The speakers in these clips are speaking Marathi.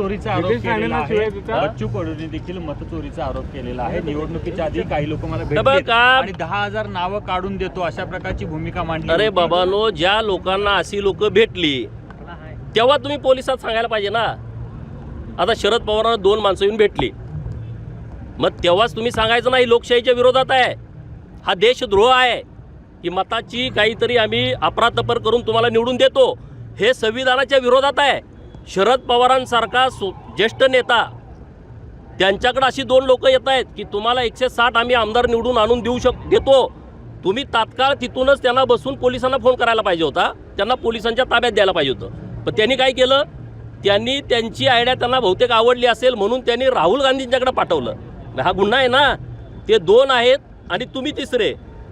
मतचोरीचा आरोप केलेला आहे. बच्चू कडूने देखील मतचोरीचा आरोप केलेला आहे. निवडणुकीच्या आधी काही लोक मला भेटले आणि 10,000 नावं काढून देतो अशा प्रकारची भूमिका मांडली. अरे बाबांनो, ज्या लोकांना अशी लोक भेटली तेव्हा तुम्ही पोलिसात सांगायला पाहिजे ना. आता शरद पवारांना 2 माणसं येऊन भेटली, मग तेव्हाच तुम्ही सांगायचं नाही लोकशाहीच्या विरोधात आहे, हा देशद्रोह आहे, की मताची काहीतरी आम्ही अफरातफर करून तुम्हाला निवडून देतो, हे संविधानाच्या विरोधात आहे. शरद पवारांसारखा ज्येष्ठ नेता, त्यांच्याकडे अशी 2 लोक येत आहेत की तुम्हाला 160 आम्ही आमदार निवडून आणून देतो. तुम्ही तात्काळ तिथूनच त्यांना बसून पोलिसांना फोन करायला पाहिजे होता, त्यांना पोलिसांच्या ताब्यात द्यायला पाहिजे होतं. पण त्यांनी काय केलं, त्यांनी त्यांची आयडिया त्यांना बहुतेक आवडली असेल म्हणून त्यांनी राहुल गांधींच्याकडे पाठवलं. हा गुन्हा आहे ना. ते 2 आहेत आणि तुम्ही तिसरे.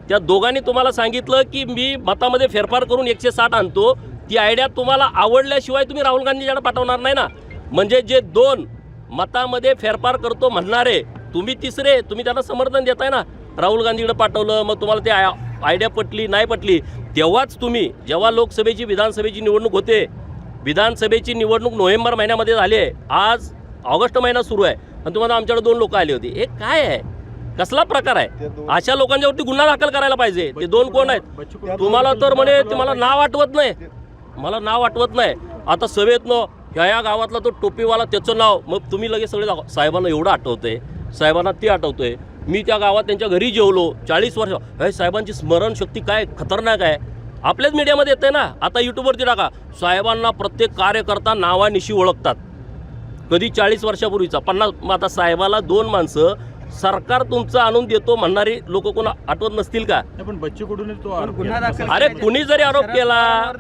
त्या दोघांनी तुम्हाला सांगितलं की मी मतामध्ये फेरफार करून 160 आणतो. ती आयडिया तुम्हाला आवडल्याशिवाय तुम्ही राहुल गांधींच्याकडे पाठवणार नाही ना. म्हणजे जे 2 मतामध्ये फेरफार करतो म्हणणारे, तुम्ही तिसरे, तुम्ही त्यांना समर्थन देताय ना. राहुल गांधीकडे पाठवलं, मग तुम्हाला ते आयडिया पटली नाही पटली, तेव्हाच तुम्ही जेव्हा लोकसभेची विधानसभेची निवडणूक होते, विधानसभेची निवडणूक नोव्हेंबर महिन्यामध्ये झाली आहे, आज ऑगस्ट महिना सुरू आहे आणि तुम्हाला आमच्याकडे 2 लोक आले होते. हे काय आहे, कसला प्रकार आहे? अशा लोकांच्यावरती गुन्हा दाखल करायला पाहिजे. ते 2 कोण आहेत? तुम्हाला तर म्हणे तुम्हाला नाव आठवत नाही, मला नाव आठवत नाही. आता सभेतनं ह्या गावातला तो टोपीवाला त्याचं नाव, मग तुम्ही लगेच सगळे साहेबांना एवढं आठवतंय, साहेबांना ते आठवतंय. मी त्या गावात त्यांच्या घरी जेवलो 40 वर्ष. हे साहेबांची स्मरणशक्ती काय खतरनाक आहे. आपल्याच मीडियामध्ये येते ना. आता यूट्यूबवरती टाका, साहेबांना प्रत्येक कार्यकर्ता नावानिशी ओळखतात. कधी 40 वर्षापूर्वीचा 50. मग आता साहेबाला 2 माणसं सरकार तुमचं आणून देतो म्हणणारी लोक कोण आठवत नसतील का? पण बच्चू कडून तो अरे कुणी जरी आरोप केला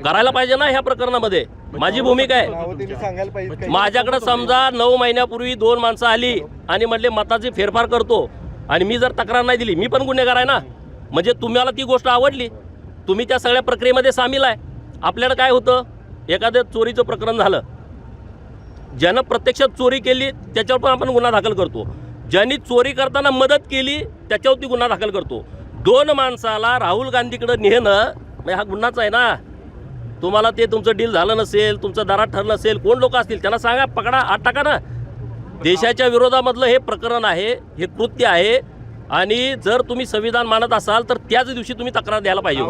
करायला पाहिजे ना. ह्या प्रकरणामध्ये माझी भूमिका आहे. माझ्याकडे समजा 9 महिन्यापूर्वी 2 माणसं आली आणि म्हटले मताची फेरफार करतो आणि मी जर तक्रार नाही दिली, मी पण गुन्हेगार आहे ना. म्हणजे तुम्हाला ती गोष्ट आवडली, तुम्ही त्या सगळ्या प्रक्रियेमध्ये सामील आहे. आपल्याला काय होतं, एखाद्या चोरीचं प्रकरण झालं, ज्यानं प्रत्यक्षात चोरी केली त्याच्यावर पण आपण गुन्हा दाखल करतो. ज्यांनी चोरी करताना मदत केली त्याच्यावरती गुन्हा दाखल करतो. 2 माणसाला राहुल गांधीकडे नेणं म्हणजे हा गुन्हाच आहे ना. तुम्हाला ते तुमचं डील झालं नसेल, तुमचं दरात ठरलं नसेल, कोण लोक असतील त्यांना सांगा, पकडा, आत टाका ना. देशाच्या विरोधामधलं हे प्रकरण आहे, हे कृत्य आहे. आणि जर तुम्ही संविधान मानत असाल तर त्याच दिवशी तुम्ही तक्रार द्यायला पाहिजे.